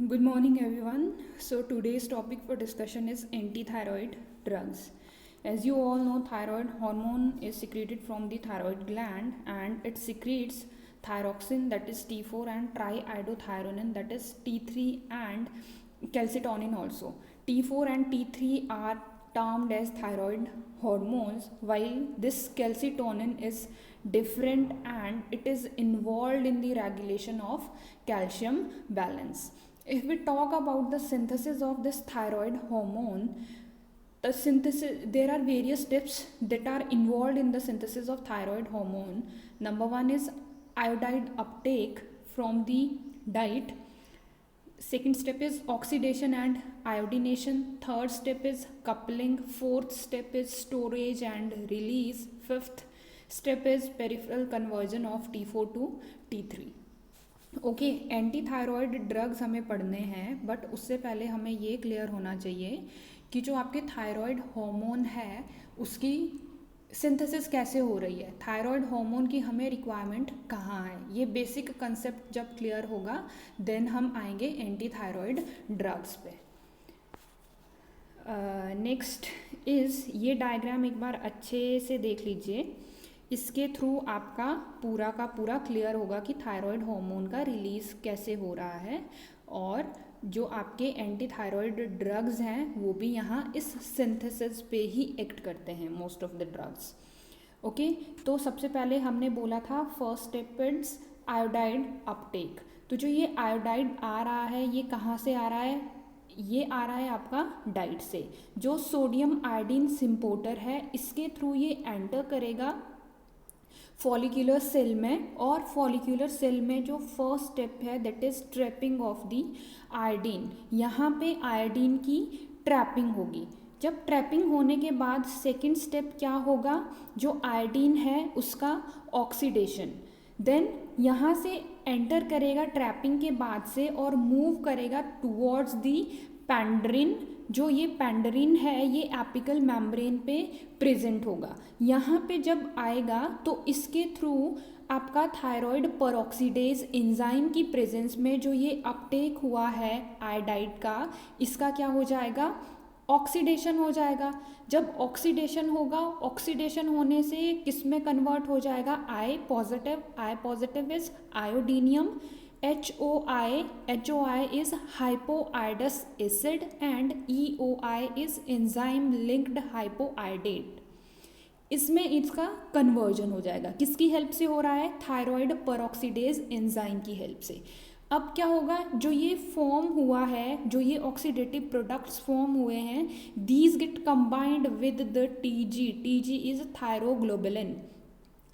Good morning, everyone. So, today's topic for discussion is anti-thyroid drugs. As you all know, thyroid hormone is secreted from the thyroid gland and it secretes thyroxine, that is T4, and triiodothyronine, that is T3, and calcitonin also. T4 and T3 are termed as thyroid hormones, while this calcitonin is different and it is involved in the regulation of calcium balance. If we talk about the synthesis of this thyroid hormone, the synthesis, there are various steps that are involved in the synthesis of thyroid hormone. Number one is iodide uptake from the diet. Second step is oxidation and iodination. Third step is coupling. Fourth step is storage and release. Fifth step is peripheral conversion of T4 to T3. Okay, anti thyroid drugs हमें पढ़ने हैं, but उससे पहले हमें ये clear होना चाहिए कि जो आपके थायराइड हार्मोन है उसकी सिंथेसिस कैसे हो रही है, थायराइड हार्मोन की हमें रिक्वायरमेंट कहाँ है। ये बेसिक कंसेप्ट जब क्लियर होगा देन हम आएंगे एंटी थायराइड ड्रग्स पे। नेक्स्ट इज़ ये डायग्राम एक बार अच्छे से देख लीजिए। इसके थ्रू आपका पूरा का पूरा क्लियर होगा कि थायराइड हार्मोन का रिलीज़ कैसे हो रहा है और जो आपके एंटी थायराइड ड्रग्स हैं वो भी यहाँ इस सिंथेसिस पे ही एक्ट करते हैं, most of the drugs. Okay, तो सबसे पहले हमने बोला था first step is iodide Uptake. तो जो ये आयोडाइड आ रहा है ये कहाँ से आ रहा है? ये आ रहा है आपका डाइट से। जो सोडियम आयोडीन सिम्पोर्टर है इसके थ्रू ये एंटर करेगा फॉलिक्यूलर सेल में, और फॉलिक्यूलर सेल में जो फर्स्ट स्टेप है that is trapping of the iodine. यहाँ पे आयोडीन की ट्रैपिंग होगी। जब ट्रैपिंग होने के बाद सेकंड स्टेप क्या होगा? जो आयोडीन है उसका ऑक्सीडेशन। देन यहाँ से एंटर करेगा ट्रैपिंग के बाद से और मूव करेगा टुवर्ड्स दी पेंड्रिन। जो ये पेंड्रिन है ये एपिकल मेम्ब्रेन पे प्रेजेंट होगा। यहाँ पे जब आएगा तो इसके थ्रू आपका थायराइड परऑक्सीडेज एंजाइम की प्रेजेंस में जो ये अपटेक हुआ है आयोडाइड का, इसका क्या हो जाएगा? ऑक्सीडेशन हो जाएगा। जब ऑक्सीडेशन होगा, ऑक्सीडेशन होने से किस में कन्वर्ट हो जाएगा? I positive is iodinium. HOI is hypoiodous acid and EOI is enzyme linked hypoiodate। इसमें इसका कन्वर्जन हो जाएगा। किसकी हेल्प से हो रहा है? थायराइड परऑक्सीडेज एंजाइम की हेल्प से। अब क्या होगा? जो ये फॉर्म हुआ है, जो ये ऑक्सीडेटिव प्रोडक्ट्स फॉर्म हुए हैं, these get combined with the TG is thyroglobulin.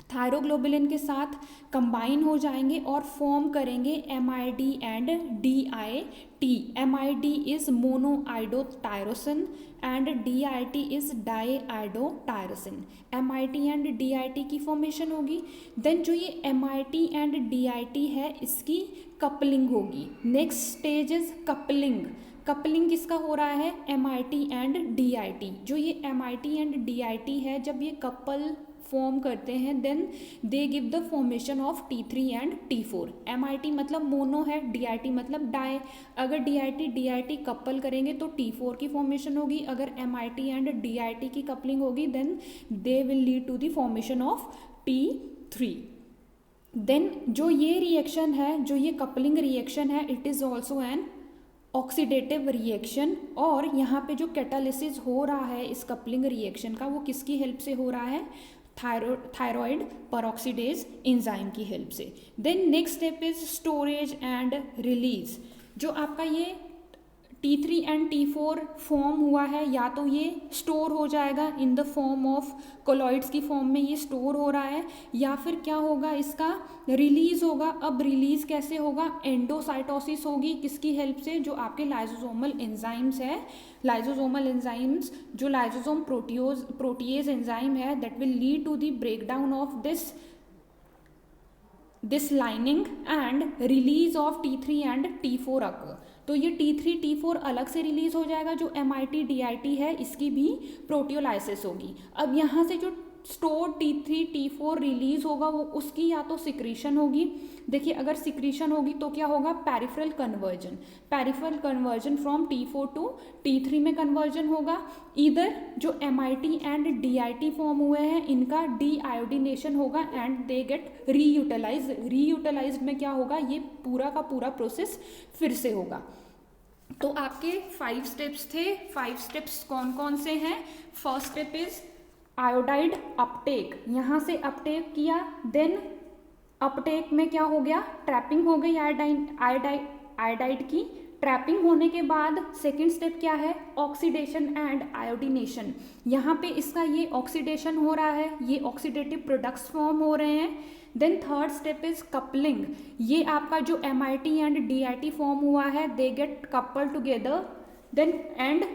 Thyroglobulin के साथ कंबाइन हो जाएंगे और फॉर्म करेंगे MID and DIT। MID is monoiodotyrosine and DIT is diiodotyrosine. MIT and DIT की फॉर्मेशन होगी। देन जो ये MIT एंड DIT है इसकी कपलिंग होगी। Next stage is coupling. Coupling किसका हो रहा है? MIT and DIT। जो ये MIT एंड DIT है जब ये कपल फॉर्म करते हैं then they give the formation of T3 and T4। MIT मतलब मोनो है, DIT मतलब डाई। अगर DIT कपल करेंगे तो T4 की फॉर्मेशन होगी। अगर MIT एंड DIT की कपलिंग होगी then they will lead to the formation of T3। Then जो ये रिएक्शन है, जो ये कपलिंग रिएक्शन है, it is also an oxidative reaction. और यहाँ पे जो कैटालिसिस हो रहा है इस कपलिंग रिएक्शन का वो किसकी हेल्प से हो रहा है? थायराइड परऑक्सीडेज एंजाइम की हेल्प से। Then next step is storage and release. जो आपका ये T3 एंड T4 फॉर्म हुआ है या तो ये स्टोर हो जाएगा in the form of colloids की फॉर्म में ये स्टोर हो रहा है, या फिर क्या होगा? इसका रिलीज होगा। अब रिलीज कैसे होगा? एंडोसाइटोसिस होगी। किसकी हेल्प से? जो आपके लाइसोसोमल एंजाइम्स है, लाइसोसोमल एंजाइम्स जो लाइसोसोम प्रोटीएज एंजाइम है that will lead to the breakdown of this lining and release of T3 and T4 occur. तो ये T3 T4 अलग से रिलीज हो जाएगा। जो MIT DIT है इसकी भी प्रोटियोलाइसिस होगी। अब यहाँ से जो स्टोर T3 T4 रिलीज होगा वो उसकी या तो सिक्रीशन होगी देखिए अगर सिक्रीशन होगी तो क्या होगा, peripheral conversion from T4 to T3 में कन्वर्जन होगा। इधर जो MIT एंड DIT फॉर्म हुए हैं इनका डीआयोडीनेशन होगा एंड दे गेट रीयूटिलाइज्ड में क्या होगा, ये पूरा का पूरा प्रोसेस फिर से होगा। तो आपके 5 स्टेप्स थे। 5 स्टेप्स कौन कौन से हैं? First step is iodide Uptake, यहाँ से अपटेक किया, देन अपटेक में क्या हो गया, ट्रैपिंग हो गई आयोडाइड की। ट्रैपिंग होने के बाद सेकेंड स्टेप क्या है, ऑक्सीडेशन एंड आयोडीनेशन। यहाँ पे इसका ये ऑक्सीडेशन हो रहा है, ये ऑक्सीडेटिव प्रोडक्ट्स फॉर्म हो रहे हैं। Then third step is coupling, ये आपका जो MIT एंड DIT फॉर्म हुआ है they get couple together then and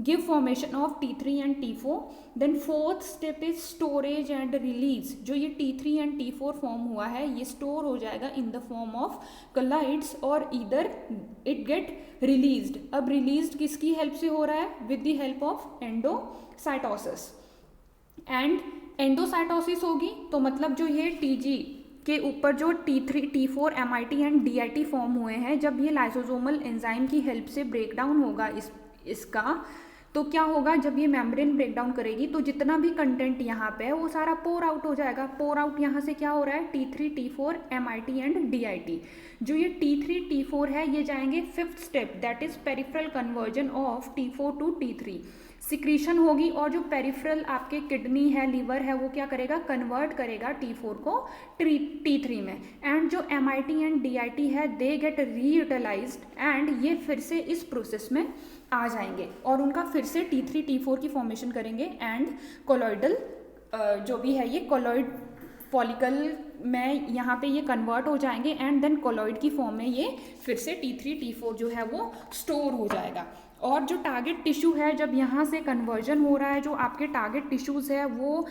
give formation of T3 and T4। Then fourth step is storage and release, जो ये T3 एंड T4 फॉर्म हुआ है ये स्टोर हो जाएगा in the form of colloids और इधर इट गेट रिलीज्ड। अब रिलीज्ड किसकी हेल्प से हो रहा है, with the help of endocytosis. And endocytosis होगी तो मतलब जो ये TG के ऊपर जो T3 T4 MIT and DIT form हुए हैं, जब ये लाइसोसोमल एंजाइम की हेल्प से ब्रेक डाउन होगा इसका तो क्या होगा, जब ये मेम्ब्रेन ब्रेक डाउन करेगी तो जितना भी कंटेंट यहाँ पे है वो सारा पोर आउट हो जाएगा। पोर आउट यहाँ से क्या हो रहा है, T3 T4 MIT and DIT। जो ये T3 T4 है ये जाएंगे fifth step, that is peripheral conversion of T4 to T3। Secretion होगी और जो पेरिफेरल आपके किडनी है, लीवर है, वो क्या करेगा, कन्वर्ट करेगा T4 को T3 में। एंड जो MIT एंड DIT है दे गेट रीयूटिलाइज्ड एंड ये फिर से इस प्रोसेस में आ जाएंगे और उनका फिर से T3 T4 की फॉर्मेशन करेंगे एंड कोलॉइडल जो भी है ये कोलॉइड फॉलिकल में यहाँ पे ये कन्वर्ट हो जाएंगे एंड देन कोलॉइड की फॉर्म में ये फिर से T3 T4 जो है वो स्टोर हो जाएगा। और जो टारगेट टिश्यू है, जब यहाँ से कन्वर्जन हो रहा है, जो आपके टारगेट टिश्यूज़ है वो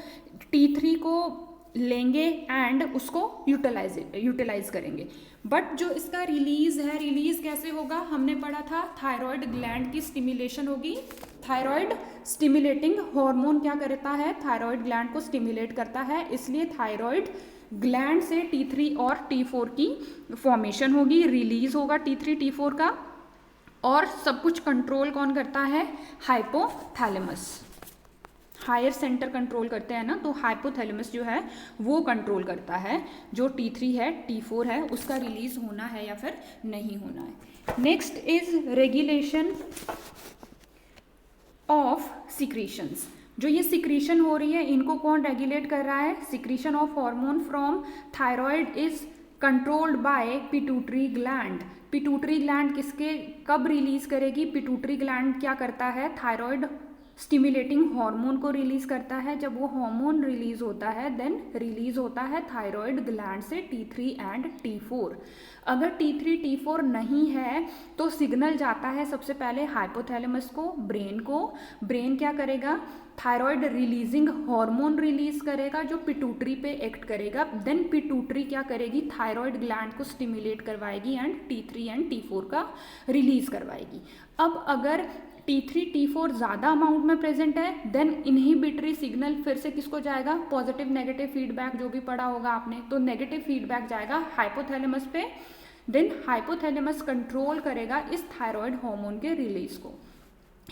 T3 को लेंगे एंड उसको यूटिलाइज करेंगे। बट जो इसका रिलीज है, रिलीज कैसे होगा, हमने पढ़ा था थायराइड ग्लैंड की स्टिमुलेशन होगी। थायराइड स्टिमुलेटिंग हार्मोन क्या करता है, थायराइड ग्लैंड को स्टिमुलेट करता है, इसलिए थायराइड ग्लैंड से T3 और T4 की फॉर्मेशन होगी, रिलीज होगा T3 T4 का। और सब कुछ कंट्रोल कौन करता है, हाइपोथैलेमस। हायर सेंटर कंट्रोल करते हैं ना, तो हाइपोथैलेमस जो है वो कंट्रोल करता है जो T3 है T4 है उसका रिलीज होना है या फिर नहीं होना है। Next is regulation of secretions. जो ये सिक्रीशन हो रही है इनको कौन रेगुलेट कर रहा है, secretion of hormone from thyroid is controlled by pituitary gland. Pituitary gland किसके कब रिलीज करेगी, पिट्यूटरी ग्लैंड क्या करता है, थायराइड स्टिमुलेटिंग हार्मोन को रिलीज करता है। जब वो हार्मोन रिलीज होता है देन रिलीज होता है थायराइड ग्लैंड से T3 एंड T4। अगर T3 T4 नहीं है तो सिग्नल जाता है सबसे पहले हाइपोथैलेमस को, ब्रेन क्या करेगा, थायराइड रिलीजिंग हार्मोन रिलीज करेगा जो पिट्यूटरी पे एक्ट करेगा। देन पिट्यूटरी क्या करेगी, थायराइड ग्लैंड को स्टिमुलेट करवाएगी एंड T3 एंड T4 का रिलीज करवाएगी। अब अगर T3 T4 ज़्यादा अमाउंट में प्रेजेंट है देन इनहिबिटरी सिग्नल फिर से किसको जाएगा, पॉजिटिव नेगेटिव फीडबैक जो भी पढ़ा होगा आपने, तो नेगेटिव फीडबैक जाएगा हाइपोथैलेमस पे। देन हाइपोथैलेमस कंट्रोल करेगा इस थायराइड हार्मोन के रिलीज को।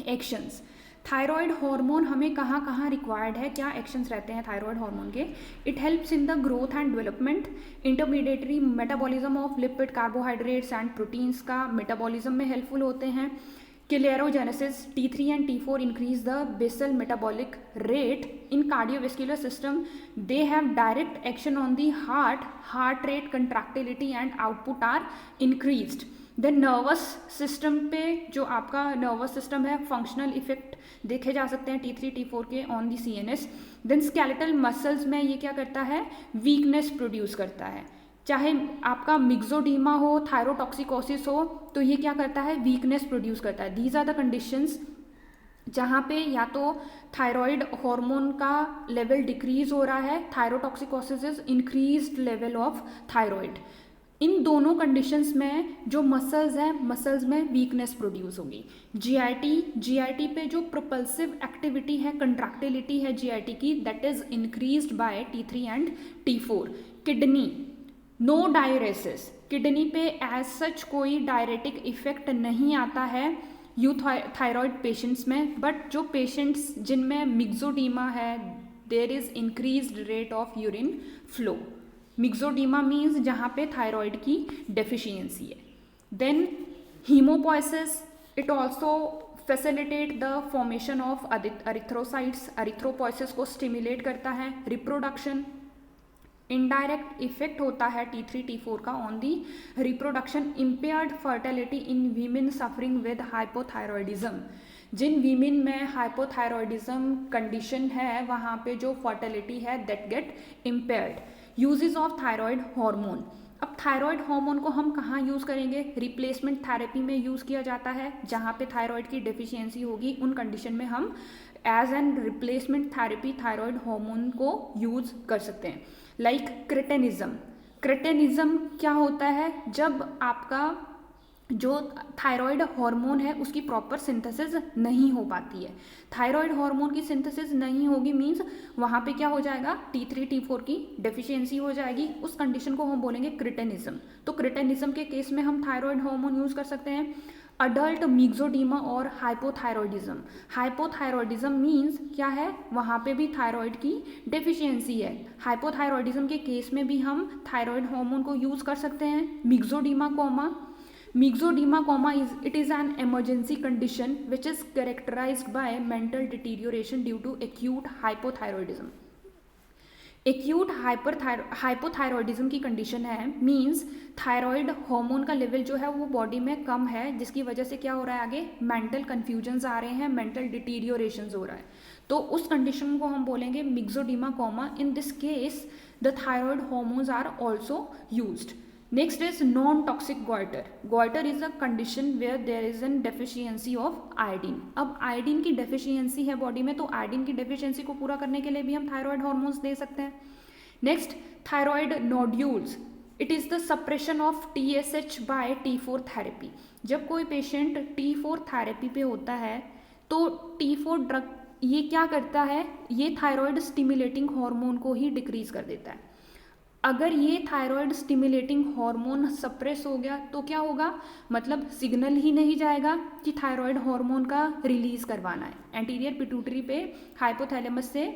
एक्शंस, थायराइड हार्मोन हमें कहाँ कहाँ रिक्वायर्ड है, क्या एक्शंस रहते हैं थायराइड हार्मोन के। It helps in the growth and development, intermediary metabolism of lipid, carbohydrates and proteins का मेटाबॉलिज्म में हेल्पफुल होते हैं। Sclerogenesis, T3 and T4 increase the basal metabolic rate in cardiovascular system. They have direct action on the heart rate, contractility and output are increased. Then nervous system पे जो आपका nervous system है functional effect देखे जा सकते हैं T3 T4 के on the CNS। Then skeletal muscles में ये क्या करता है, वीकनेस प्रोड्यूस करता है। चाहे आपका मिक्सोडीमा हो, थायरोटॉक्सिकोसिस हो, तो ये क्या करता है, वीकनेस प्रोड्यूस करता है। दीज आर द कंडीशंस जहाँ पे या तो थायराइड हार्मोन का लेवल डिक्रीज हो रहा है, thyrotoxicosis is increased level of thyroid. इन दोनों कंडीशंस में जो मसल्स हैं, मसल्स में वीकनेस प्रोड्यूस होगी। जीआईटी पे जो प्रोपल्सिव एक्टिविटी है, कंट्रैक्टिलिटी है जीआईटी की, that is increased by T3 and T4। Kidney, no diuresis, kidney पे एज सच कोई डायरेटिक इफेक्ट नहीं आता है यूथायरॉयड पेशेंट्स में, बट जो पेशेंट्स जिनमें मिक्सोडीमा है there is increased rate of urine flow. Myxoedema means जहाँ पे थायराइड की डेफिशिएंसी है। Then haemopoiesis, it also facilitate the formation of erythrocytes, erythropoiesis को स्टिमुलेट करता है। रिप्रोडक्शन, इनडायरेक्ट इफेक्ट होता है T3 T4 का on the reproduction. Impaired fertility in women suffering with hypothyroidism, जिन वीमेन में हाइपोथायरॉयडिज्म कंडीशन है वहाँ पे जो फर्टिलिटी है that get impaired. Uses of thyroid hormone, अब थायराइड हार्मोन को हम कहाँ यूज़ करेंगे? रिप्लेसमेंट थेरेपी में यूज़ किया जाता है। जहाँ पे थायराइड की डेफिशिएंसी होगी उन कंडीशन में हम as an replacement therapy thyroid hormone को यूज़ कर सकते हैं। लाइक क्रेटेनिज्म, क्रेटेनिज्म क्या होता है? जब आपका जो थायराइड हार्मोन है उसकी प्रॉपर सिंथेसिस नहीं हो पाती है। थायराइड हार्मोन की सिंथेसिस नहीं होगी मीन्स वहाँ पे क्या हो जाएगा? T3 T4 की डेफिशिएंसी हो जाएगी। उस कंडीशन को हम बोलेंगे क्रेटेनिज्म। तो क्रेटेनिज्म के केस में हम थायराइड हार्मोन यूज़ कर सकते हैं। अडल्ट मिक्सोडीमा और हाइपोथायरॉयडिज्म, हाइपोथायरॉयडिज्म मीन्स क्या है? वहाँ पे भी थायराइड की डेफिशिएंसी है। हाइपोथायरॉयडिज्म के केस में भी हम थायराइड हार्मोन को यूज़ कर सकते हैं। Myxedema, it is an emergency condition which is characterized by mental deterioration due to acute hypothyroidism. Acute hypothyroidism की कंडीशन है मींस थायराइड हार्मोन का लेवल जो है वो बॉडी में कम है, जिसकी वजह से क्या हो रहा है? आगे मेंटल कन्फ्यूजन्स आ रहे हैं, मेंटल डिटीरियोरेशंस हो रहा है। तो उस कंडीशन को हम बोलेंगे myxoedema coma. In this case the thyroid hormones are also used. Next is non-toxic goiter. Goiter is a condition where there is an deficiency of iodine. अब आयोडीन की डेफिशिएंसी है बॉडी में, तो आयोडीन की डेफिशिएंसी को पूरा करने के लिए भी हम थायराइड हार्मोन्स दे सकते हैं। Next, thyroid nodules, it is the suppression of TSH by T4 therapy. जब कोई पेशेंट T4 थेरेपी पे होता है तो T4 ड्रग ये क्या करता है? ये थायराइड स्टिमुलेटिंग हार्मोन को ही डिक्रीज कर देता है। अगर ये थायराइड स्टिमुलेटिंग हार्मोन सप्रेस हो गया तो क्या होगा? मतलब सिग्नल ही नहीं जाएगा कि थायराइड हार्मोन का रिलीज करवाना है। एंटीरियर पिट्यूटरी पे हाइपोथैलेमस से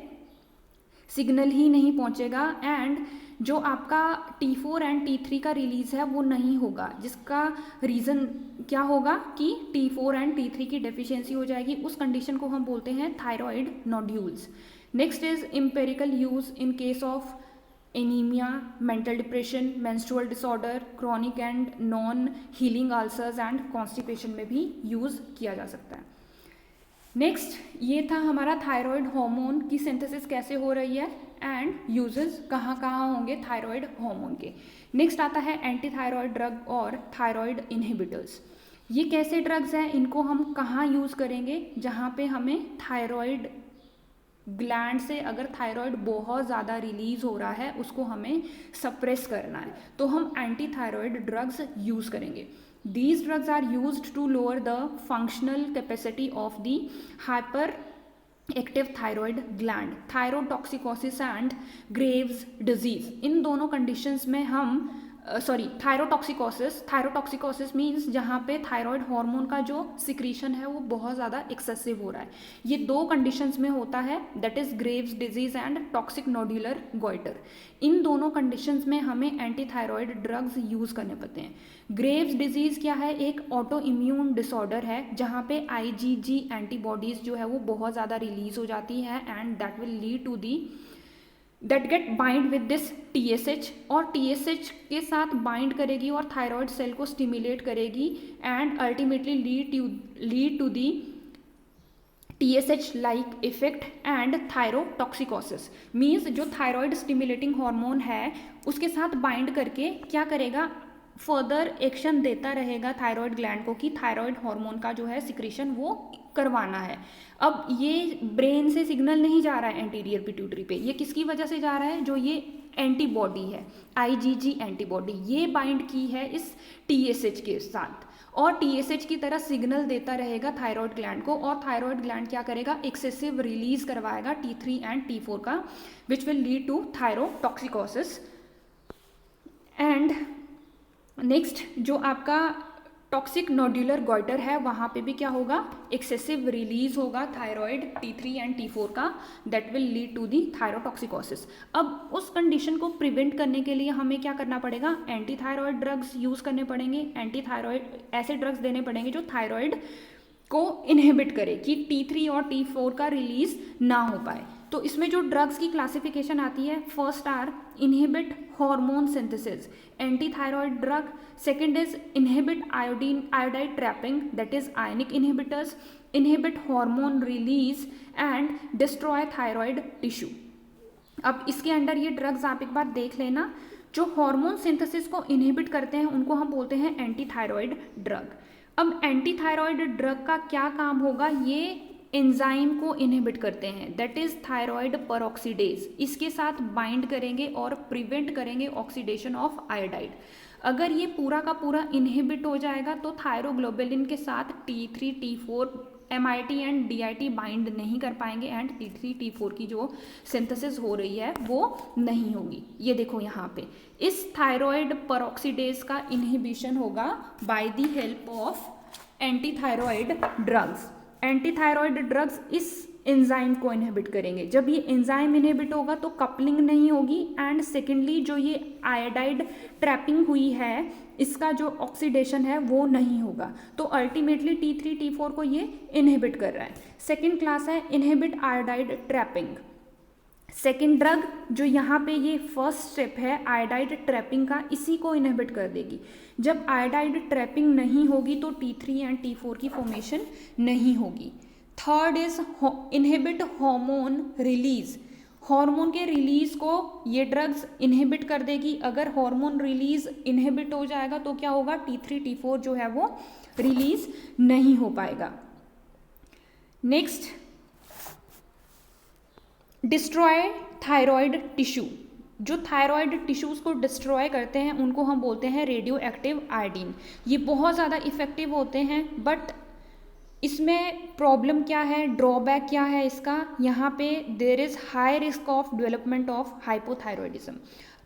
सिग्नल ही नहीं पहुंचेगा एंड जो आपका T4 एंड T3 का रिलीज है वो नहीं होगा, जिसका रीज़न क्या होगा कि T4 एंड T3 की डेफिशिएंसी हो जाएगी। उस कंडीशन को हम बोलते हैं thyroid nodules. Next is empirical use in case of anaemia, mental depression, menstrual disorder, chronic and non healing ulcers and constipation में भी यूज़ किया जा सकता है। नेक्स्ट, ये था हमारा थायराइड हार्मोन की सिंथेसिस कैसे हो रही है एंड यूजेस कहाँ कहाँ होंगे थायराइड हार्मोन के। नेक्स्ट आता है एंटी थायराइड ड्रग और थायराइड इनहिबिटर्स। ये कैसे ड्रग्स हैं? इनको हम कहाँ यूज़ करेंगे? जहाँ पे हमें थायराइड ग्लैंड से अगर थायराइड बहुत ज़्यादा रिलीज हो रहा है उसको हमें सप्रेस करना है तो हम एंटी थायराइड ड्रग्स यूज़ करेंगे। These drugs are used to lower the functional capacity of the hyperactive thyroid gland, thyrotoxicosis and Graves disease। इन दोनों कंडीशंस में हम थायरोटॉक्सिकोसिस मीन्स जहाँ पे थायराइड हार्मोन का जो सिक्रीशन है वो बहुत ज़्यादा एक्सेसिव हो रहा है। ये दो कंडीशंस में होता है, that is Graves disease and toxic nodular goitre. इन दोनों कंडीशंस में हमें एंटी थायराइड ड्रग्स यूज़ करने पड़ते हैं। ग्रेव्स डिजीज़ क्या है? एक ऑटो इम्यून डिसऑर्डर है जहाँ पे IgG एंटीबॉडीज़ जो है वो बहुत ज़्यादा रिलीज हो जाती है and that will lead to the that get bind with this TSH और TSH के साथ बाइंड करेगी और थायराइड सेल को स्टिमुलेट करेगी and ultimately lead to the TSH like effect and thyrotoxicosis. Means जो थायराइड स्टिमुलेटिंग हार्मोन है उसके साथ बाइंड करके क्या करेगा? फर्दर एक्शन देता रहेगा थायराइड ग्लैंड को कि थायराइड हार्मोन का जो है सिक्रीशन वो करवाना है। अब ये ब्रेन से सिग्नल नहीं जा रहा है एंटीरियर पिट्यूटरी पे, ये किसकी वजह से जा रहा है? जो ये एंटीबॉडी है IgG एंटीबॉडी, ये बाइंड की है इस TSH के साथ और TSH की तरह सिग्नल देता रहेगा थायराइड ग्लैंड को और थायराइड ग्लैंड क्या करेगा? एक्सेसिव रिलीज करवाएगा T3 एंड T4 का, which will lead to thyrotoxicosis and next जो आपका टॉक्सिक नोड्यूलर गॉइटर है वहाँ पे भी क्या होगा, एक्सेसिव रिलीज होगा थायराइड T3 एंड T4 का, that will lead to the thyrotoxicosis. अब उस कंडीशन को प्रिवेंट करने के लिए हमें क्या करना पड़ेगा, एंटी थायराइड ड्रग्स यूज़ करने पड़ेंगे, एंटी थायराइड ऐसे ड्रग्स देने पड़ेंगे जो थायराइड को इनहिबिट करे कि T3 और T4 का रिलीज ना हो पाए। तो इसमें जो ड्रग्स की क्लासिफिकेशन आती है, first are inhibit hormone synthesis anti thyroid drug, second is inhibit iodide trapping that is ionic inhibitors, inhibit hormone release and destroy thyroid tissue. अब इसके अंडर ये ड्रग्स आप एक बार देख लेना, जो हार्मोन सिंथेसिस को इनहिबिट करते हैं उनको हम बोलते हैं एंटी थायराइड ड्रग। अब एंटी थायराइड ड्रग का क्या काम होगा, ये एंजाइम को इनहिबिट करते हैं दैट इज थायराइड परऑक्सीडेज, इसके साथ बाइंड करेंगे और प्रिवेंट करेंगे ऑक्सीडेशन ऑफ आयोडाइड। अगर ये पूरा का पूरा इनहिबिट हो जाएगा तो थायरोग्लोबुलिन के साथ T3 T4 MIT and DIT bind नहीं कर पाएंगे एंड T3 T4 की जो सिंथेसिस हो रही है वो नहीं होगी। ये देखो यहाँ पे इस थायराइड परऑक्सीडेज का इनहिबिशन होगा by the help of anti thyroid drugs. Anti thyroid drugs इस एंजाइम को इनहिबिट करेंगे। जब ये एंजाइम इनहिबिट होगा तो कपलिंग नहीं होगी एंड सेकेंडली जो ये आयोडाइड ट्रैपिंग हुई है इसका जो ऑक्सीडेशन है वो नहीं होगा, तो अल्टीमेटली T3 T4 को ये इनहिबिट कर रहा है। सेकेंड क्लास है inhibit iodide trapping. Second drug जो यहाँ पे ये फर्स्ट स्टेप है आयोडाइड ट्रैपिंग का, इसी को इनहिबिट कर देगी। जब आयोडाइड ट्रैपिंग नहीं होगी तो T3 एंड T4 की फॉर्मेशन नहीं होगी। Third is inhibit hormone release, hormone के रिलीज को ये ड्रग्स इनहिबिट कर देगी। अगर हार्मोन रिलीज इनहिबिट हो जाएगा तो क्या होगा, T3 T4 जो है वो रिलीज नहीं हो पाएगा। नेक्स्ट डिस्ट्रॉय थायराइड टिश्यू, जो थायराइड टिश्यूज़ को डिस्ट्रॉय करते हैं उनको हम बोलते हैं रेडियो एक्टिव आयोडीन। ये बहुत ज़्यादा इफ़ेक्टिव होते हैं बट इसमें प्रॉब्लम क्या है, ड्रॉबैक क्या है इसका, यहाँ पे there is high risk of development of hypothyroidism.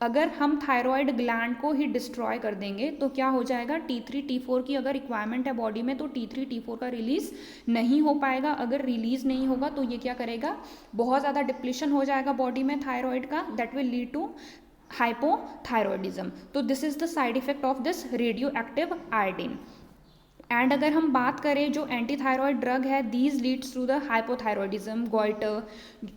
अगर हम थायराइड ग्लैंड को ही डिस्ट्रॉय कर देंगे तो क्या हो जाएगा, T3 T4 की अगर रिक्वायरमेंट है बॉडी में तो T3 T4 का रिलीज नहीं हो पाएगा। अगर रिलीज नहीं होगा तो ये क्या करेगा, बहुत ज़्यादा डिप्लीशन हो जाएगा बॉडी में थायराइड का, that will lead to hypothyroidism. तो this is the side effect of this radioactive iodine. And अगर हम बात करें जो एंटी थायराइड ड्रग है, these leads to the hypothyroidism goitre,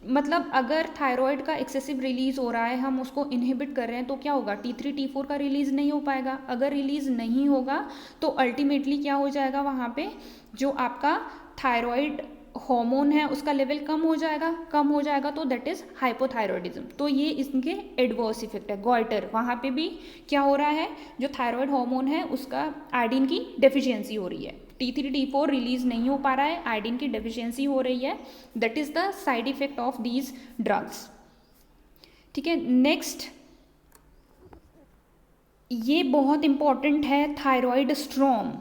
मतलब अगर थायराइड का एक्सेसिव रिलीज हो रहा है हम उसको इनहिबिट कर रहे हैं तो क्या होगा, T3 T4 का रिलीज नहीं हो पाएगा। अगर रिलीज नहीं होगा तो अल्टीमेटली क्या हो जाएगा, वहाँ पे जो आपका थायराइड हार्मोन है उसका लेवल कम हो जाएगा तो दैट इज हाइपोथायरॉयडिज्म। तो ये इसके एडवर्स इफेक्ट है। गॉइटर, वहाँ पे भी क्या हो रहा है, जो थायराइड हार्मोन है उसका आयोडीन की डेफिशिएंसी हो रही है, T3 T4 रिलीज नहीं हो पा रहा है, आयोडीन की डेफिशिएंसी हो रही है, that is the side effect of these drugs. ठीक है, नेक्स्ट ये बहुत इंपॉर्टेंट है थायराइड स्ट्रॉम।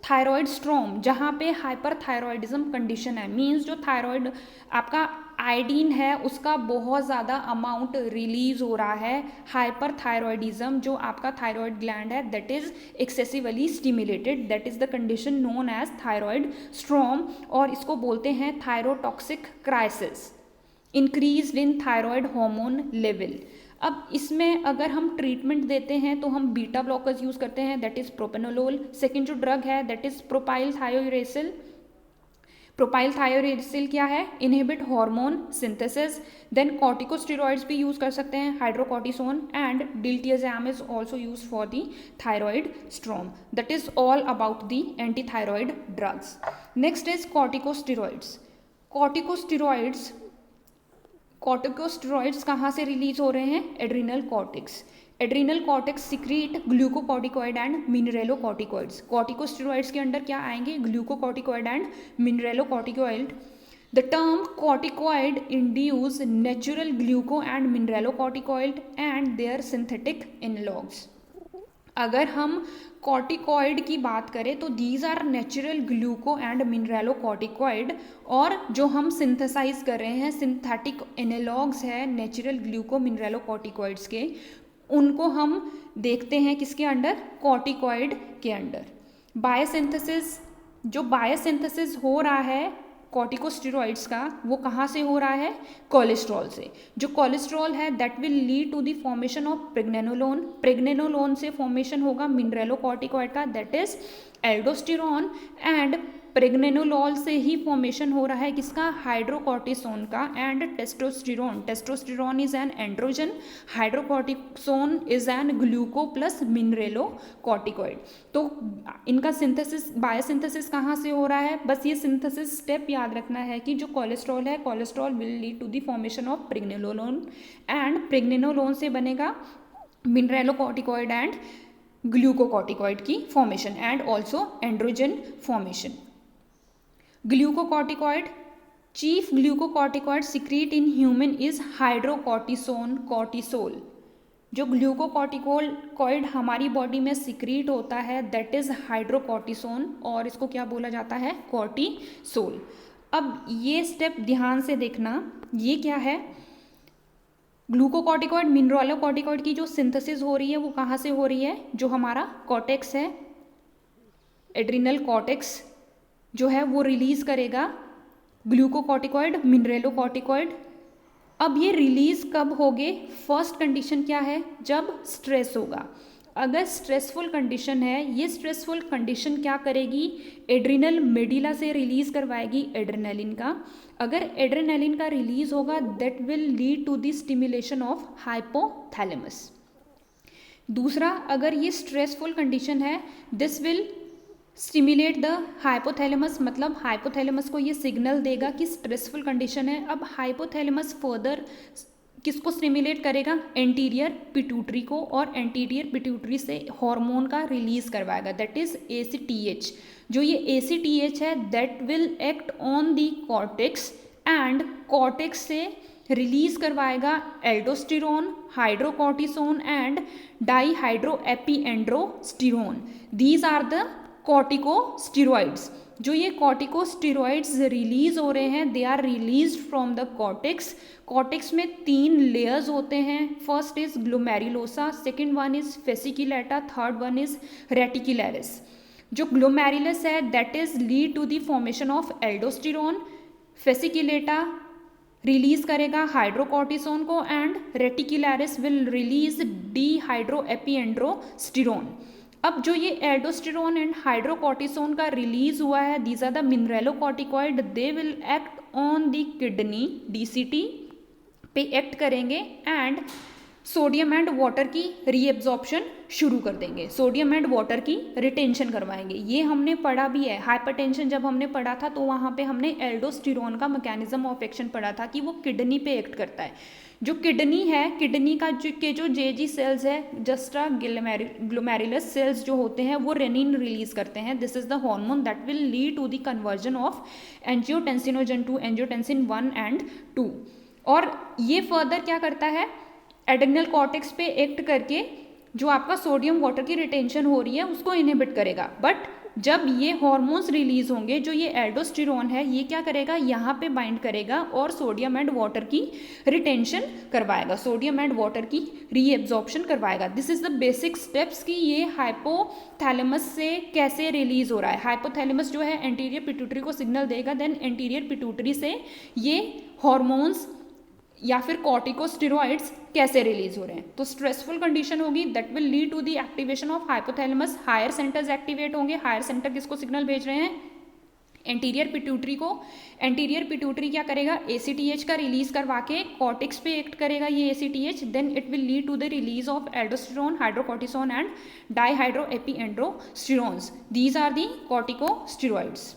थायराइड स्ट्रॉम जहाँ पे हाइपरथायरॉयडिज्म कंडीशन है, मींस जो थायराइड आपका आयोडीन है उसका बहुत ज़्यादा अमाउंट रिलीज हो रहा है, हाइपरथायरॉयडिज्म जो आपका थायराइड ग्लैंड है that is excessively stimulated, that is the condition known as thyroid storm, और इसको बोलते हैं thyrotoxic crisis, increase in thyroid hormone level. अब इसमें अगर हम ट्रीटमेंट देते हैं तो हम बीटा ब्लॉकर्स यूज़ करते हैं, दैट इज़ प्रोपेनोलोल। सेकेंड जो ड्रग है that is propyl thiouracil. Propyl thiouracil क्या है, inhibit hormone synthesis. Then corticosteroids भी यूज़ कर सकते हैं, hydrocortisone, and diltiazem is also use for the thyroid storm. That is all about the anti thyroid drugs. Next is corticosteroids. Corticosteroids कहाँ से release हो रहे हैं, adrenal cortex. Adrenal cortex secrete glucocorticoid and mineralocorticoids. Corticosteroids के under क्या आएंगे, glucocorticoid and mineralocorticoid. The term corticoid induce natural gluco and mineralocorticoid and their synthetic analogues. अगर हम कॉर्टिकॉइड की बात करें तो these are natural gluco and mineralocorticoid, और जो हम सिंथेसाइज कर रहे हैं सिंथेटिक एनालॉग्स है नेचुरल ग्लूको मिनरेलोकॉर्टिकॉइड्स के, उनको हम देखते हैं किसके अंडर, कॉर्टिकॉइड के अंडर। बायोसिंथेसिस, जो बायोसिंथेसिस हो रहा है कॉर्टिकोस्टेरॉइड्स का, वो कहाँ से हो रहा है, कोलेस्ट्रॉल से। जो कोलेस्ट्रॉल है that will lead to the formation of pregnenolone, pregnenolone से फॉर्मेशन होगा मिनरेलोकॉर्टिकॉइड का that is aldosterone, and pregnenolone से ही फॉर्मेशन हो रहा है किसका, हाइड्रोकॉर्टिसोन का, and testosterone, testosterone is an androgen, hydrocortisone is an gluco plus mineralocorticoid. तो इनका सिंथेसिस, बायोसिंथेसिस कहाँ से हो रहा है, बस ये सिंथेसिस स्टेप याद रखना है कि जो कोलेस्ट्रॉल है, cholesterol will lead to the formation of pregnenolone, and pregnenolone से बनेगा मिनरेलोकॉर्टिकॉइड एंड ग्लूकोकॉर्टिकॉइड की formation, and also androgen formation. Glucocorticoid, chief glucocorticoid secrete in human is hydrocortisone, cortisol. जो ग्लूकोकॉर्टिकॉइड हमारी बॉडी में सिक्रीट होता है that is hydrocortisone, और इसको क्या बोला जाता है, कॉर्टिसोल। अब ये स्टेप ध्यान से देखना, ये क्या है, ग्लूकोकॉर्टिकॉइड मिनरेलोकॉर्टिकॉइड की जो सिंथेसिस हो रही है वो कहाँ से हो रही है, जो हमारा कॉर्टेक्स है, एड्रिनल कॉर्टेक्स जो है वो रिलीज करेगा ग्लूकोकॉर्टिकॉइड, मिनरेलोकॉर्टिकॉइड। अब ये रिलीज कब होगे, फर्स्ट कंडीशन क्या है, जब स्ट्रेस होगा। अगर स्ट्रेसफुल कंडीशन है, ये स्ट्रेसफुल कंडीशन क्या करेगी, एड्रिनल मेडिला से रिलीज करवाएगी एड्रेनालिन का। अगर एड्रेनालिन का रिलीज होगा that will lead to the stimulation of hypothalamus. दूसरा, अगर ये स्ट्रेसफुल कंडीशन है, this will stimulate the hypothalamus, मतलब हाइपोथैलेमस को ये सिग्नल देगा कि स्ट्रेसफुल कंडीशन है। अब हाइपोथैलेमस फर्दर किसको स्टिमुलेट करेगा, एंटीरियर पिट्यूटरी को, और एंटीरियर पिट्यूटरी से हार्मोन का रिलीज करवाएगा दैट इज ACTH। जो ये ACTH है that will act on the cortex, and cortex से रिलीज करवाएगा aldosterone, hydrocortisone and dihydroepiandrosterone. These are the corticosteroids. जो ये कॉर्टिकोस्टेरॉइड्स रिलीज हो रहे हैं, they are release from the cortex. Cortex में 3 लेयर्स होते हैं, first is glomerulosa, second one is fasciculata, third one is reticularis. जो ग्लोमेरुलस है that is lead to the formation of aldosterone, fasciculata release करेगा hydrocortisone को, and reticularis will release dehydroepiandrosterone. अब जो ये एल्डोस्टेरोन एंड हाइड्रोकॉर्टिसोन का release हुआ है, these are the mineralocorticoid, they will act on the kidney, DCT पे act करेंगे, एंड सोडियम एंड वाटर की रीएब्जॉर्प्शन शुरू कर देंगे, सोडियम एंड वाटर की रिटेंशन करवाएंगे। ये हमने पढ़ा भी है, हाइपरटेंशन जब हमने पढ़ा था तो वहाँ पे हमने एल्डोस्टेरोन का मैकेनिज्म ऑफ एक्शन पढ़ा था कि वो किडनी पे एक्ट करता है। जो किडनी है, किडनी का जो JG सेल्स है, जस्ट्रा ग्लोमेरुलस सेल्स जो होते हैं वो रेनिन रिलीज करते हैं। This is the hormone that will lead to the conversion of angiotensinogen to angiotensin 1 and 2। और ये फर्दर क्या करता है, एड्रेनल कॉर्टेक्स पे एक्ट करके जो आपका सोडियम वाटर की रिटेंशन हो रही है उसको इनहिबिट करेगा। बट जब ये हार्मोन्स रिलीज होंगे, जो ये एल्डोस्टेरोन है ये क्या करेगा, यहाँ पे बाइंड करेगा और सोडियम एंड वाटर की रिटेंशन करवाएगा, सोडियम एंड वाटर की रीएब्जॉर्प्शन करवाएगा। This is the basic steps कि ये हाइपोथैलेमस से कैसे रिलीज हो रहा है। हाइपोथैलेमस जो है एंटीरियर पिट्यूटरी को सिग्नल देगा, देन एंटीरियर पिट्यूटरी से ये हार्मोन्स या फिर कॉर्टिकोस्टेरॉइड्स कैसे रिलीज हो रहे हैं। तो स्ट्रेसफुल कंडीशन होगी that will lead to the activation of hypothalamus, higher centres activate होंगे। हायर सेंटर किसको सिग्नल भेज रहे हैं, एंटीरियर पिट्यूटरी को। एंटीरियर पिट्यूटरी क्या करेगा, ACTH का रिलीज करवा के कॉर्टेक्स पे एक्ट करेगा ये ACTH, then it will lead to the release of aldosterone, hydrocortisone and dihydroepiandrosterones. These are the corticosteroids.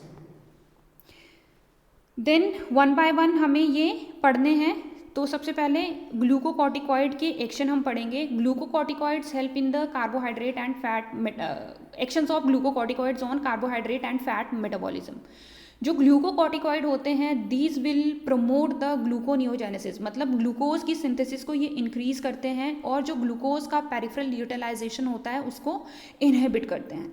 Then 1 by 1 हमें ये पढ़ने हैं। तो सबसे पहले ग्लूकोकॉर्टिकॉइड के एक्शन हम पढ़ेंगे। Glucocorticoids help in the carbohydrate and fat actions of glucocorticoids on carbohydrate and fat metabolism. जो ग्लूकोकॉर्टिकॉइड होते हैं these will promote the gluconeogenesis, मतलब ग्लूकोज की सिंथेसिस को ये इंक्रीज करते हैं, और जो ग्लूकोज का पेरिफेरल यूटिलाइजेशन होता है उसको इनहिबिट करते हैं।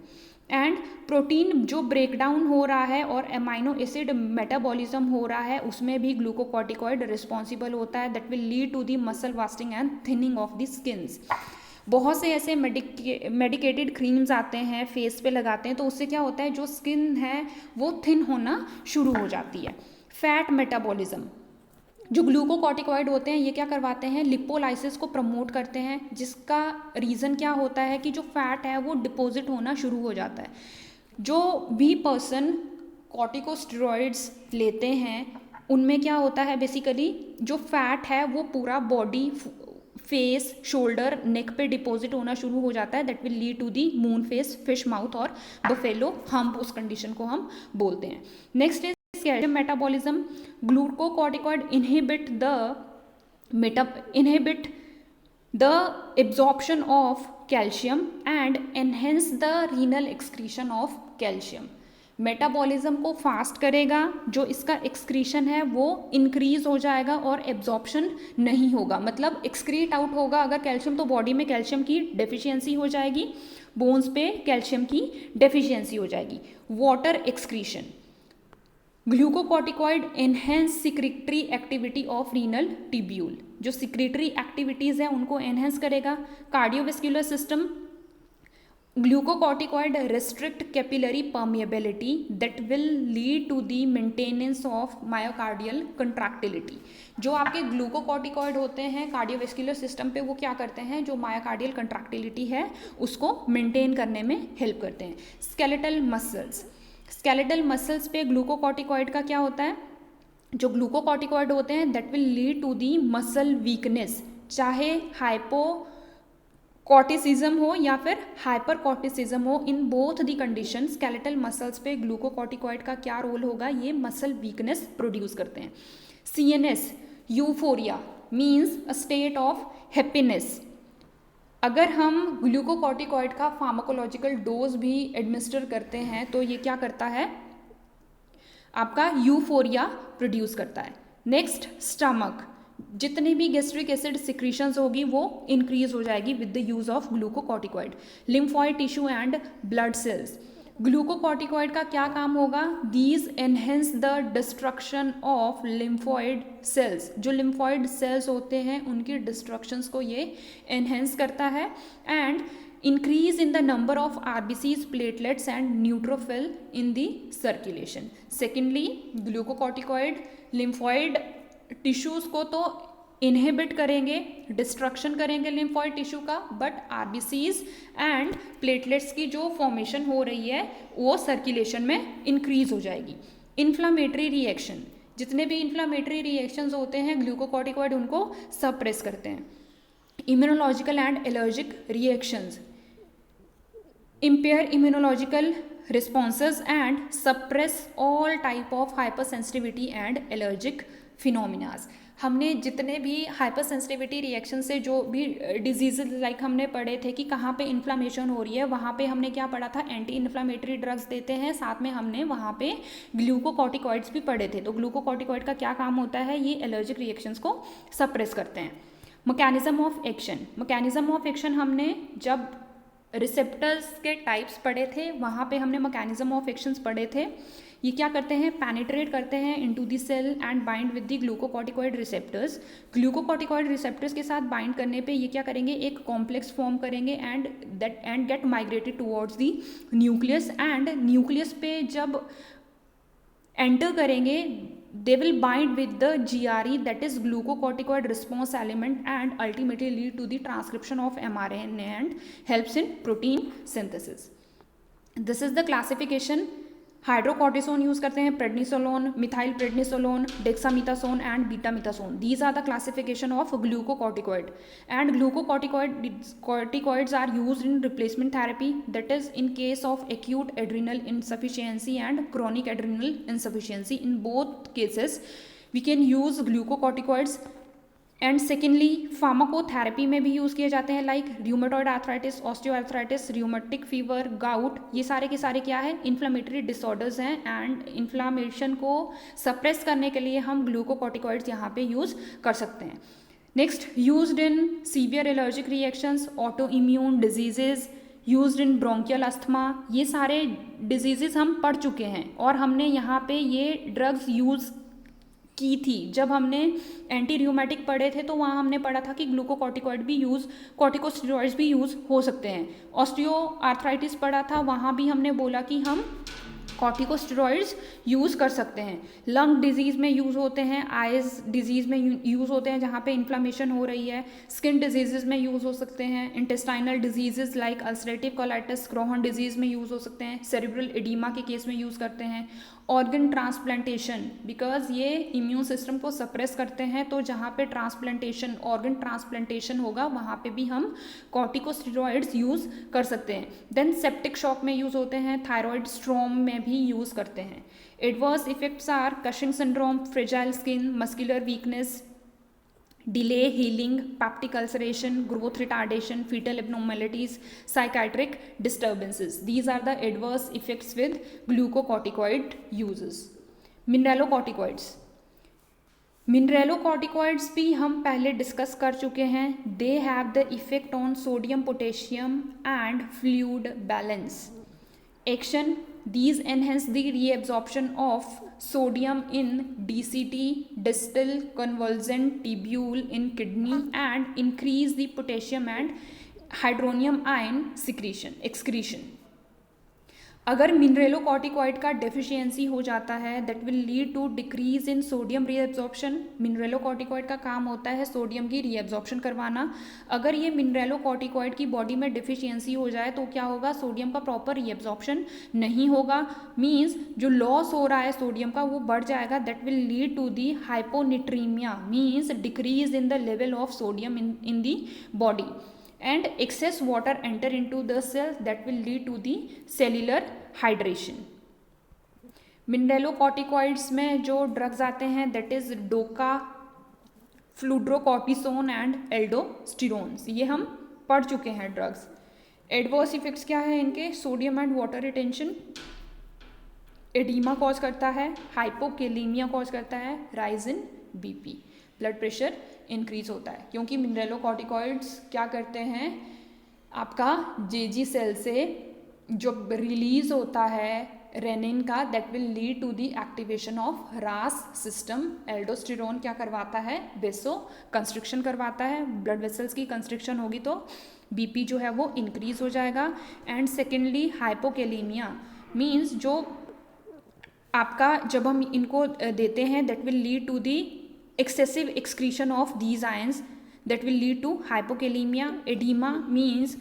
एंड प्रोटीन जो ब्रेकडाउन हो रहा है और एमाइनो एसिड मेटाबॉलिज्म हो रहा है उसमें भी ग्लूकोकॉर्टिकॉइड रिस्पॉन्सिबल होता है, that will lead to the muscle wasting and thinning of the skins. बहुत से ऐसे मेडिकेटेड क्रीम्स आते हैं, फेस पे लगाते हैं, तो उससे क्या होता है, जो स्किन है वो थिन होना शुरू हो जाती है। फैट मेटाबॉलिज्म, जो ग्लूकोकॉर्टिकॉइड होते हैं ये क्या करवाते हैं, लिपोलाइसिस को प्रमोट करते हैं, जिसका रीज़न क्या होता है कि जो फैट है वो डिपॉजिट होना शुरू हो जाता है। जो भी पर्सन कॉर्टिकोस्टेरॉइड्स लेते हैं उनमें क्या होता है, बेसिकली जो फैट है वो पूरा बॉडी, फेस, शोल्डर, नेक पे डिपॉजिट होना शुरू हो जाता है। That will lead to the moon face, fish mouth और बफेलो हम्प, उस कंडीशन को हम बोलते हैं। Next is calcium metabolism. Glucocorticoid inhibit the absorption of calcium and enhance the renal excretion of calcium। Metabolism को फास्ट करेगा, जो इसका एक्सक्रीशन है वो इंक्रीज हो जाएगा और एब्जॉर्प्शन नहीं होगा, मतलब एक्सक्रीट आउट होगा अगर कैल्शियम, तो बॉडी में कैल्शियम की डेफिशिएंसी हो जाएगी, बोन्स पे कैल्शियम की डेफिशिएंसी हो जाएगी। Water excretion, glucocorticoid enhance secretory activity of renal tubule, जो सिक्रेटरी एक्टिविटीज़ हैं उनको एनहेंस करेगा। Cardiovascular system, glucocorticoid restrict capillary permeability that will lead to the maintenance of myocardial contractility. जो आपके ग्लूकोकॉर्टिकॉइड होते हैं कार्डियोवेस्कुलर सिस्टम पे, वो क्या करते हैं, जो मायोकार्डियल कंट्रैक्टिलिटी है उसको मेंटेन करने में हेल्प करते हैं। स्केलेटल मसल्स, स्केलेटल मसल्स पे ग्लूकोकॉर्टिकॉइड का क्या होता है, जो ग्लूकोकॉर्टिकॉइड होते हैं that will lead to the muscle weakness, चाहे हाइपोकॉर्टिसिज्म हो या फिर हाइपर कॉर्टिसिज्म हो, in both the condition skeletal muscles पे ग्लूकोकॉर्टिकॉइड का क्या रोल होगा, ये मसल वीकनेस प्रोड्यूस करते हैं। CNS, euphoria means a state of happiness. अगर हम ग्लूकोकॉर्टिकॉइड का फार्माकोलॉजिकल डोज भी एडमिनिस्टर करते हैं तो ये क्या करता है, आपका यूफोरिया प्रोड्यूस करता है। नेक्स्ट स्टमक, जितने भी गैस्ट्रिक एसिड सिक्रीशंस होगी वो इंक्रीज हो जाएगी with the use of glucocorticoid. Lymphoid tissue and blood cells, glucocorticoid का क्या काम होगा, these enhance the destruction of lymphoid sales, जो लिम्फॉइड सेल्स होते हैं उनकी डिस्ट्रक्शंस को ये एनहेंस करता है। And increase in the number of RBCs, platelets and neutrophil in the circulation। Secondly, glucocorticoid lymphoid tissues को तो इनहिबिट करेंगे, डिस्ट्रक्शन करेंगे लिम्फॉइड टिश्यू का, बट आरबीसीज एंड प्लेटलेट्स की जो फॉर्मेशन हो रही है वो सर्कुलेशन में इंक्रीज हो जाएगी। इन्फ्लामेटरी रिएक्शन, जितने भी इन्फ्लामेटरी रिएक्शंस होते हैं ग्लूकोकॉर्टिकॉइड उनको सप्रेस करते हैं। Immunological and allergic reactions, empire immunological responses and suppress all type of hypersensitivity and allergic phenomena। हमने जितने भी हाइपर सेंसिटिविटी रिएक्शन से जो भी डिजीज लाइक हमने पढ़े थे कि कहाँ पे इन्फ्लामेशन हो रही है, वहाँ पे हमने क्या पढ़ा था, एंटी इन्फ्लामेटरी ड्रग्स देते हैं, साथ में हमने वहाँ पे ग्लूकोकॉर्टिकॉइड्स भी पढ़े थे। तो ग्लूकोकॉर्टिकॉइड का क्या काम होता है, ये एलर्जिक रिएक्शंस को सप्रेस करते हैं। Mechanism of action, mechanism of action हमने जब रिसेप्टर्स के टाइप्स पढ़े थे वहाँ पे हमने मैकेनिज्म ऑफ एक्शंस पढ़े थे। ये क्या करते हैं, पेनिट्रेट करते हैं into the cell and bind with the glucocorticoid receptors. Glucocorticoid receptors के साथ बाइंड करने पे ये क्या करेंगे, एक कॉम्प्लेक्स फॉर्म करेंगे and get migrated towards the nucleus. And nucleus पे जब एंटर करेंगे they will bind with the GRE, that is glucocorticoid response element, and ultimately lead to the transcription of mRNA and helps in protein synthesis। This is the classification। Hydrocortisone use करते हैं, prednisolone, methyl prednisolone, dexamethasone and betamethasone. These are the classification of glucocorticoid. And glucocorticoids are used in replacement therapy, that is in case of acute adrenal insufficiency and chronic adrenal insufficiency। in both cases we can use glucocorticoids। And secondly pharmacotherapy में भी use किए जाते हैं, like rheumatoid arthritis, osteoarthritis, rheumatic fever, gout, ये सारे के सारे क्या है, इन्फ्लामेटरी डिसऑर्डर्स हैं। एंड इन्फ्लामेशन को सप्रेस करने के लिए हम ग्लूकोकॉर्टिकॉइड्स यहाँ पे यूज़ कर सकते हैं। Next, used in severe allergic reactions, auto immune diseases, used in bronchial asthma. ये सारे डिजीजेज हम पढ़ चुके हैं और हमने यहाँ पे ये ड्रग्स यूज़ की थी। जब हमने एंटी र्यूमेटिक पढ़े थे तो वहाँ हमने पढ़ा था कि ग्लूकोकॉर्टिकॉइड भी यूज़, कॉर्टिकोस्टेरॉइड्स भी यूज़ हो सकते हैं। ऑस्टियो आर्थराइटिस पढ़ा था, वहाँ भी हमने बोला कि हम कॉर्टिकोस्टेरॉइड्स यूज़ कर सकते हैं। लंग डिजीज़ में यूज़ होते हैं, आइज़ डिजीज़ में यूज़ होते हैं जहाँ पे इन्फ्लामेशन हो रही है, स्किन डिजीज़ में यूज़ हो सकते हैं, intestinal disease like ulcerative colitis, Crohn's disease में यूज़ हो सकते हैं, सेरिब्रल एडीमा के केस में यूज़ करते हैं। ऑर्गन ट्रांसप्लांटेशन, बिकॉज ये इम्यून सिस्टम को सप्रेस करते हैं, तो जहाँ पे ट्रांसप्लांटेशन, ऑर्गन ट्रांसप्लांटेशन होगा वहाँ पे भी हम कॉर्टिकोस्टेरॉइड्स यूज़ कर सकते हैं। देन सेप्टिक शॉक में यूज़ होते हैं, थायराइड स्ट्रोम में भी यूज़ करते हैं। Adverse effects are Cushing syndrome, fragile skin, muscular weakness, delay healing, peptic ulceration, growth retardation, fetal abnormalities, psychiatric disturbances. These are the adverse effects with glucocorticoid uses. Mineralocorticoids. Mineralocorticoids भी हम पहले discuss कर चुके हैं. They have the effect on sodium, potassium and fluid balance. Action: these enhance the reabsorption of sodium in DCT, distal convolution tubule in kidney, and increase the potassium and hydronium ion excretion. अगर मिनरेलोकॉर्टिकॉइड का deficiency हो जाता है, that will lead to decrease in sodium reabsorption. Mineralocorticoid का काम होता है sodium की रीएब्जॉर्प्शन करवाना. अगर ये मिनरेलोकॉर्टिकॉइड की बॉडी में डेफिशिएंसी हो जाए तो क्या होगा, सोडियम का प्रॉपर रीएब्जॉर्प्शन नहीं होगा. मीन्स जो लॉस हो रहा है सोडियम का वो बढ़ जाएगा. That will lead to the hyponatraemia, means decrease in the level of sodium in the body. And excess water enter into the cell, that will lead to the cellular hydration. Mineralocorticoids में जो drugs आते हैं that is डोका, फ्लूड्रोकॉर्टिसोन and एल्डोस्टेरोन्स. ये हम पढ़ चुके हैं ड्रग्स. एडवर्स इफेक्ट्स क्या है इनके, sodium and water retention, oedema cause करता है, हाइपोकेलेमिया कॉज करता है, rise in BP, blood pressure increase होता है. क्योंकि मिनरेलोकॉर्टिकॉइड्स क्या करते हैं, आपका जेजी सेल से जो रिलीज होता है रेनिन का, that will lead to the activation of RAS system. Aldosterone क्या करवाता है, वेसो कंस्ट्रिक्शन करवाता है. ब्लड वेसल्स की कंस्ट्रिक्शन होगी तो बीपी जो है वो इंक्रीज हो जाएगा. एंड सेकेंडली हाइपोकेलेमिया, मीन्स जो आपका जब हम इनको देते हैं that will lead to the excessive excretion of these ions, that will lead to hypokalemia. edema means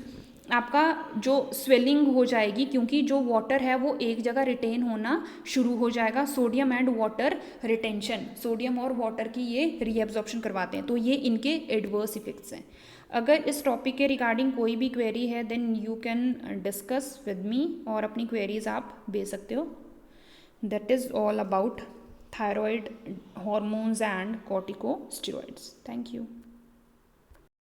आपका जो स्वेलिंग हो जाएगी, क्योंकि जो वाटर है वो एक जगह रिटेन होना शुरू हो जाएगा. Sodium and water retention, sodium और वाटर की ये रीएब्जॉर्प्शन करवाते हैं. तो ये इनके एडवर्स इफेक्ट्स हैं. अगर इस टॉपिक के रिगार्डिंग कोई भी क्वेरी है then you can discuss with me, और अपनी क्वेरीज आप भेज सकते हो. That is all about thyroid hormones and corticosteroids. Thank you.